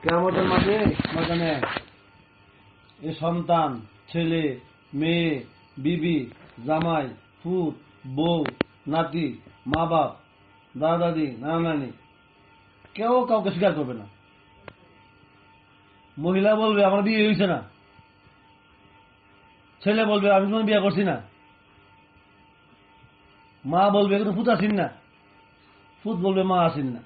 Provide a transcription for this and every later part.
কিয়ামতের মাঠে ময়দানে এই সন্তান, ছেলে, মেয়ে, বিবি, জামাই, ফুট, বউ, নাতি, মা বাপ, দাদা দাদি, নানা নানি, কেউ কাউকে স্বীকার করবে না। মহিলা বলবে আমার বিয়ে হয়েছে না, ছেলে বলবে আমি কোনো বিয়ে করছি না, মা বলবে এগুলো ফুট আসিন না, ফুট বলবে মা আসিন না।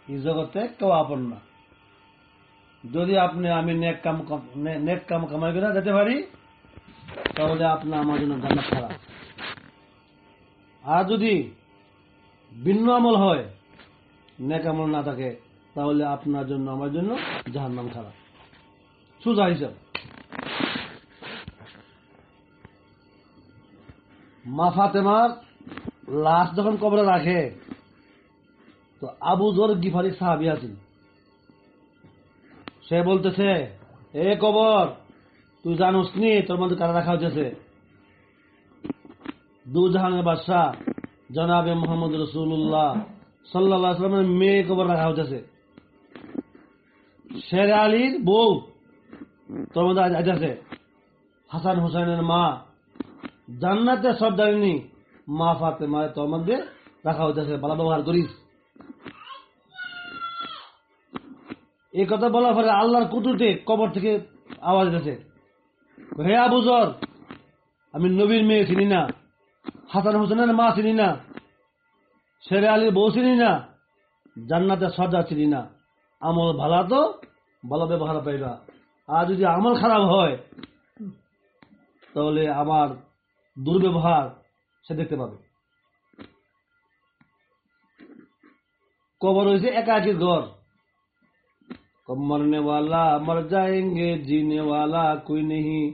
এই জগতে কেউ আপন না। যদি আপনি আমি নেক কাম কামাই করে যেতে পারি তাহলে আপনার আমার জন্য জান্নাত খারাপ। আর যদি ভিন্ন আমল হয়, নেক আমল না থাকে, তাহলে আপনার জন্য আমার জন্য জাহান্নাম খারাপ। সোজা হিসাব। মা ফাতেমার লাশ যখন কবরে রাখে তো আবু যর গিফারি সাহাবী আছেন, সে বলতেছে এ কবর তুই জানোস নি তোর মধ্যে কারা রাখা হয়েছে? দু জাহানের বাদশাহ জনাবে মোহাম্মদ রাসূলুল্লাহ সাল্লাল্লাহু আলাইহি ওয়াসাল্লামের মেয়ে কবর রাখা হয়েছে। শের আলীর বউ তোর মধ্যে আছে, হাসান হোসেনের মা জান্নাতে সর্দারিনী মা ফাতেমা তোর মধ্যে রাখা হয়েছে, ভালো ব্যবহার করিস। এই কথা বলার পরে আল্লাহর কুদরতে কবর থেকে আওয়াজ এসেছে, হে আবু যর, আমি নবীর মেয়ে চিনি না, হাসান হোসেনের মা চিনি না, শেরে আলীর বউ চিনি না, জান্নাতের সর্দার চিনি না। আমল ভালো তো ভালো ব্যবহার পাইবা, আর যদি আমল খারাপ হয় তাহলে আমার দুর্ব্যবহার সে দেখতে পাবে। কবর হয়েছে একাকির ঘর। मरने वाला मर जाएंगे, जीने वाला कोई नहीं,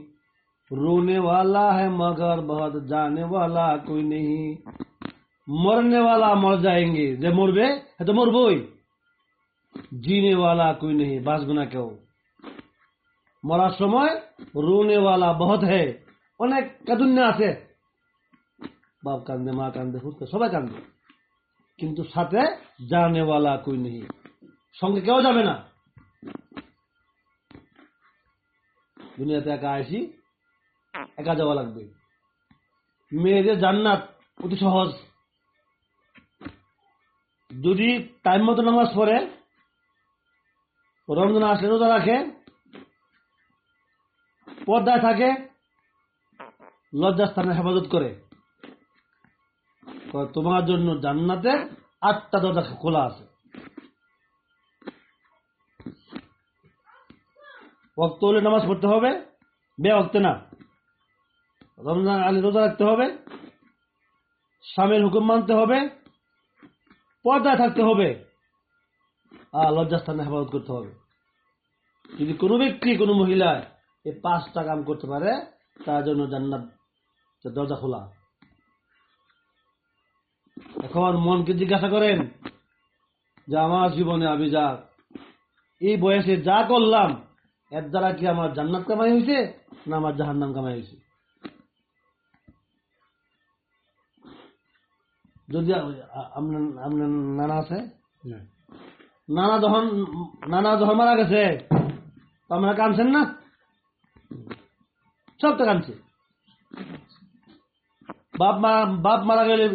रोने वाला है मगर बहुत जाने वाला कोई नहीं। मरने वाला मर जाएंगे, যে মরবে সে তো মরবই, जीने वाला कोई नहीं, বাঁচবে না কেউ। মরার সময় রোনে वाला बहुत है, অনেক কাঁদুন্যা আছে, বাপ কান্দে, মা কান্দে, হুস্তে সবাই কান্দে, কিন্তু সাথে জানে वाला कोई नहीं, সঙ্গে কেউ যাবে না। দুনিয়াতে একা আসি, একা যাওয়া লাগবে। মেয়েদের জান্নাত অতি সহজ, যদি টাইম মতো নামাজ পড়ে, রমজান আসলে রোজা রাখে, পর্দায় থাকে, লজ্জাস্থানের হেফাজত করে, তোমার জন্য জান্নাতে 8টা দরজা খোলা আছে। ওয়াক্ত হলে নামাজ পড়তে হবে, বেওয়াক্তে না। রমজান আলী রোজা রাখতে হবে, স্বামীর হুকুম মানতে হবে, পর্দায় থাকতে হবে, আর লজ্জাস্থানে হেফাজত করতে হবে। যদি কোনো ব্যক্তি কোনো মহিলা এই 5টা কাম করতে পারে, তার জন্য জান্নাত দরজা খোলা। এখন মনকে জিজ্ঞাসা করেন যে আমার জীবনে আমি যা এই বয়সে যা করলাম, এর দ্বারা কি আমার জান্নাত কামাই হয়েছে না আমার জাহান্নাম কামাই হয়েছে? যদি আপনার নানা আছে, নানা যখন মারা গেছে তো আপনারা কাঁদছেন না? সব তো কাঁদছে। বাপ মারা গেলে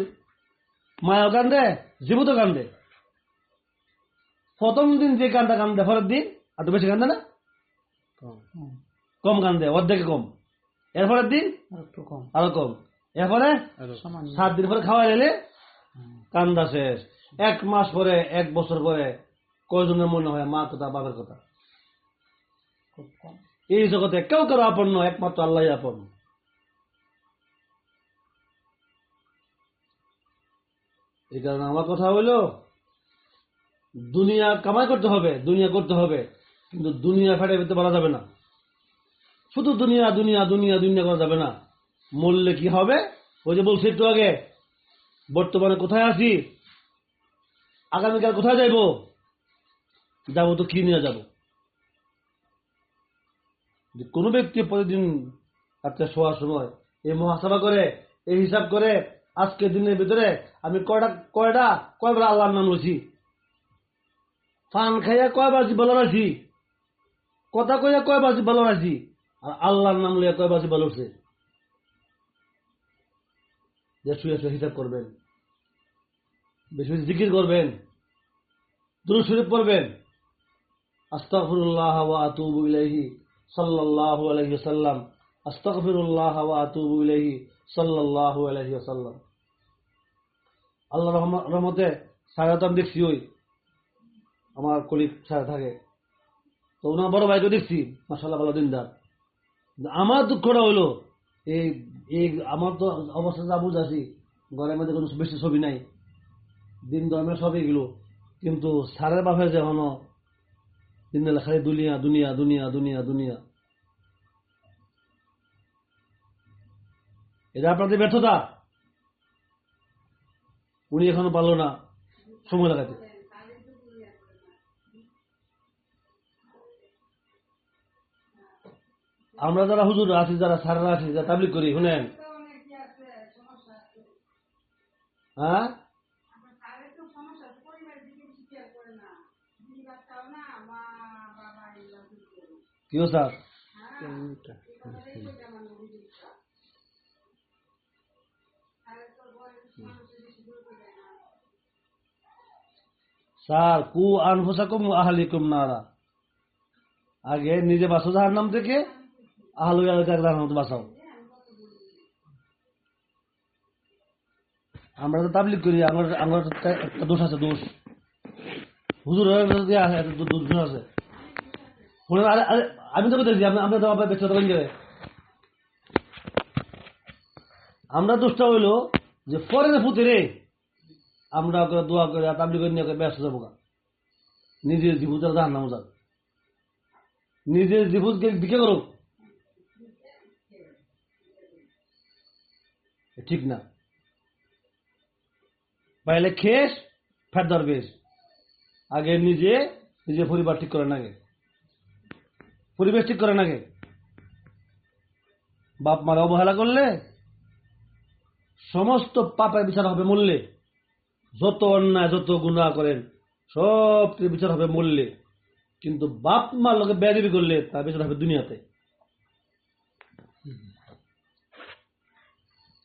মায়াও কান্দে, জীবতও কান্দে। প্রথম দিন যে কান্দা কান্দে, পরের দিন আর তো বেশি কান্দে না, কম কান্দে, অর্ধেক কম। এরপরের দিন আরো কম, এরপরে 7 দিন পরে খাওয়া এলে কান্দা শেষ। 1 মাস পরে, 1 বছর পরে কয়জনের মনে হয় মা কথা, বাবার কথা? এই জগতে কেউ কারো আপন নয়, একমাত্র আল্লাহ আপন। এই কারণে আমার কথা হইলো, দুনিয়া কামাই করতে হবে, দুনিয়া করতে হবে, কিন্তু দুনিয়া ফেটে ফেটে বলা যাবে না। শুধু দুনিয়া দুনিয়া দুনিয়া দুনিয়া করা যাবে না। মরলে কি হবে? ওই যে বলছি একটু আগে, বর্তমানে কোথায় আছি, আগামীকাল কোথায় যাইব, যাবো তো কি নিয়ে যাব? কোন ব্যক্তি প্রতিদিন রাত্রে শোয়ার সময় এই মুহাসাবা করে, এই হিসাব করে, আজকের দিনের ভিতরে আমি কয়বার আল্লাহর নাম লইছি, পান খাইয়া কয়বার ভালো রাখছি, কথা কইয়া কয়বার ভালো রাখছি, আর আল্লাহর নাম লইয়া কয়বার ভালো উঠছে। যে শুয়ে শুয়ে হিসাব করবেন, বেশি বেশি জিকির করবেন, দুরূদ শরীফ পড়বেন, আস্তাগফিরুল্লাহ ওয়া আতুবু ইলাইহি সাল্লাল্লাহু আলাইহি ওয়াসাল্লাম, আস্তাগফিরুল্লাহ ওয়া আতুবু ইলাইহি সাল্লাল্লাহু আলাইহি ওয়াসাল্লাম। আল্লাহর রহমতে সারাত আমি দেখছি, ওই আমার কলিগ সারা থাকে, তো ওনার বড় ভাইকে দেখছি, মাশাআল্লাহ ভালো দিনদার। আমার দুঃখটা হইলো এই এই আমার তো অবস্থা যা বুঝাছি, ঘরের মধ্যে কোনো বেশি ছবি নাই, দিন ধর্মের সব এগুলো, কিন্তু সারের বাপে যে হনো দিন খালি দুনিয়া দুনিয়া দুনিয়া দুনিয়া দুনিয়া। এটা আপনাদের ব্যর্থতা। উনি এখনো পারলো না সময় লাগাতে। আমরা যারা হুজুর আছি, যারা সাররা আছি, যারা তাবলিগ করি, শুনেন, হ্যাঁ কি স্যার, স্যার কু আনফুসাকুম আহলিকুম নারা, আগে নিজে বাঁচো জাহান্নাম থেকে, আহলু জাহান্নাম থেকে বাঁচাও। আমরা তো তাবলিগ করি, আমার একটা দোষ আছে, দোষ হুজুর দোষ আছে। আমি তো বলতেছি আমরা তো আপনার ব্যস্ততা বন্ধ করে, আমরা দোষটা হইলো যে পরে না ফুতে রে, আমরা ওকে দোয়া করে তাবলিগ করে নিয়ে ব্যস্ত যাবো, নিজের জীবন জাহান্নাম যাক, নিজের জীবন দিকে করুক, ঠিক না। পাইলে খেস ফেরদার বেশ, আগে নিজে নিজে পরিবার ঠিক করেন, আগে পরিবেশ ঠিক করেন, আগে বাপ মারা অবহেলা করলে সমস্ত পাপের বিচার হবে মূল্যে, যত অন্যায় যত গুনাহ করেন সব বিচার হবে মূল্যে, কিন্তু বাপ মার লোকে বেয়াদবি করলে তার বিচার হবে দুনিয়াতে।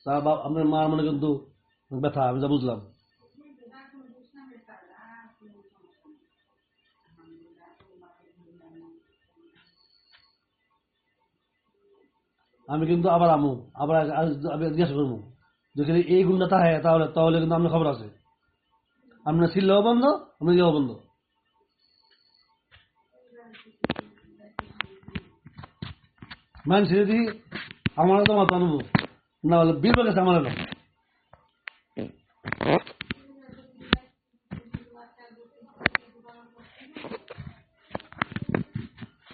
তা বাপ আপনার মার মনে কিন্তু ব্যথা, আমি যা বুঝলাম। আমি কিন্তু আবার আমু, আবার আমি জিজ্ঞাসা করবো যদি এই গুণটা থাকে, তাহলে তাহলে কিন্তু আপনার খবর আছে, আপনার ছিলেও বন্ধ, আপনার যাওয়া বন্ধ। মান ছেড়ে দিই, আমার তো মাথা আনবো না, হলে বীর গেছে আমার এলো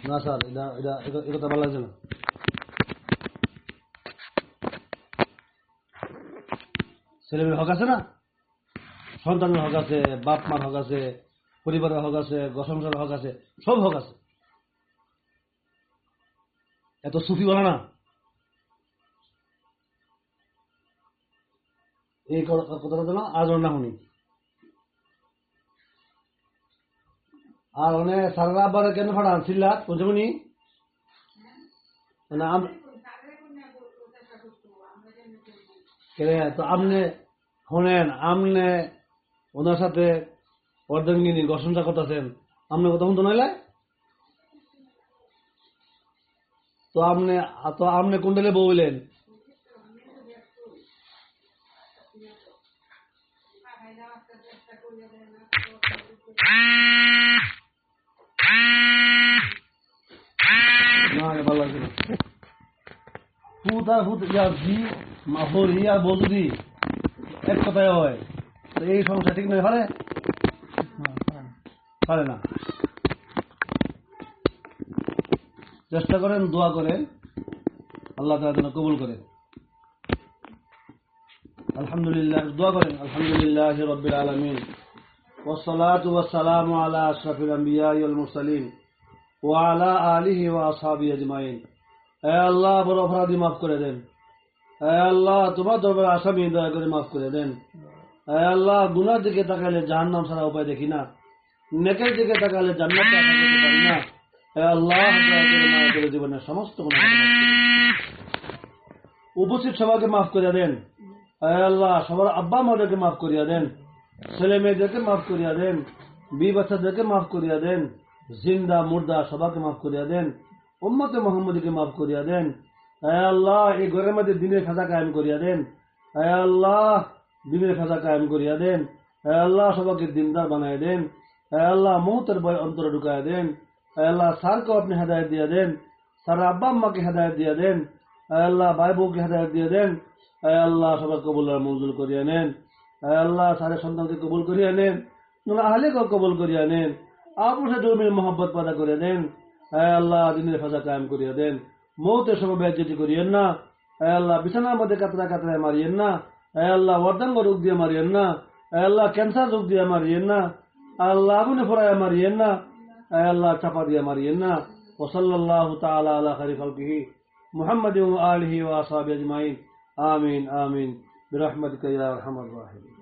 না স্যার, এটা এটা এটা ভালো লাগছে না। ছেলেমেয়ের হক আছে না, সন্তানের হক আছে, বাপ মার হক আছে, পরিবারের হক আছে, সংসারের হক আছে, সব হক আছে। এত সুফি বলা না, এই কথাটা যেন আজ না শুনি। আর অনেক সারা আবার কেন ফাটান সিল্লাত বুঝবনি, তো আপনি শোনেন, আপনি ওনার সাথে অর্ধাঙ্গিনী প্রশংসা করতেছেন, আপনার কথা শুনতো নইলে, তো আপনি কুণ্ডলে বললেন, না ভালো লাগছে না। ফুত আর ফুত জি হরি আর বজুদি এক কথায় হয়, তো এই সমস্যা ঠিক নয়, পারে পারে না। চেষ্টা করেন, দোয়া করেন, আল্লাহ তাআলা যেন কবুল করেন। আলহামদুলিল্লাহ, দোয়া করেন আলহামদুলিল্লাহি রাব্বিল আলামিন ওয়াসসালাতু ওয়াসসালামু আলা আশরাফিল আমবিয়া ওয়াল মুরসালিন ওয়া আলা আলিহি ওয়া আসহাবিহি আজমাইন। হে আল্লাহ, বড় অপরাধী মাফ করে দেন। হে আল্লাহ, তোমার দরবারে আসামি দয়া করে মাফ করে দেন। হে আল্লাহ, গুনার দিকে তাকাইলে জাহান্নাম ছাড়া উপায় দেখি না। নেকের দিকে তাকালে জান্নাতে আশা করতে পারি না। হে আল্লাহ, দয়া করে আমাদের জীবনের সমস্ত গুনাহ মাফ করে দেন। উপস্থিত সবাইকে মাফ করিয়া দেন। হে আল্লাহ, সবার আব্বা মাদেরকে মাফ করিয়া দেন, ছেলে মেয়েদেরকে মাফ করিয়া দেন, বি বাচ্চাদেরকে মাফ করিয়া দেন, জিন্দা মুর্দা সবাইকে মাফ করিয়া দেন, উম্মতে মুহাম্মদীকে মাফ করিয়া দেন। হে আল্লাহ, এই ঘরের মধ্যে দিনের খাজা কায়েম করিয়া দেন। হে আল্লাহ, দিনের খাজা কায়েম করিয়া দেন। হে আল্লাহ, সবাইকে দিনদার বানায় দেন। হে আল্লাহ, মৌতের ভয় অন্তরে ঢুকায় দেন। হে আল্লাহ, স্যারকেও আপনি হেদায়ত দিয়া দেন, স্যার আব্বা আম্মাকে হেদায়ত দিয়া দেন। হে আল্লাহ, ভাই বউকে হেদায়ত দিয়ে দেন। হে আল্লাহ, সবাই কবুল আর মঞ্জুর করিয়া নেন। হে আল্লাহ, স্যারের সন্তানকে কবুল করিয়া নেন, আহলেকেও কবুল করিয়া নেন, আপুসে জমির মোহাম্মত পয়দা করে দেন। হে আল্লাহ, দিনের ফাজা কায়েম করিয়া দেন, মৌতের সময় বেজ্জতি করিয়েন না। হে আল্লাহ, বিছানার মধ্যে কাতরায় কাতরায় মারিয়েন না। হে আল্লাহ, অর্ধাঙ্গ রোগ দিয়ে মারিয়েন না। হে আল্লাহ, ক্যান্সার রোগ দিয়ে মারিয়েন না। আল্লাহ, আগুনে ফোড়ায় মারিয়েন না। হে আল্লাহ, চাপা দিয়ে মারিয়েন না। ওয়াসাল্লাল্লাহু তাআলা আলা খায়রি খালকিহি মুহাম্মাদিন ওয়া আলিহি ওয়া আসহাবিহি আজমাইন। আমিন আমিন বিরহমাতিকা ইয়া আরহামার রাহিমিন।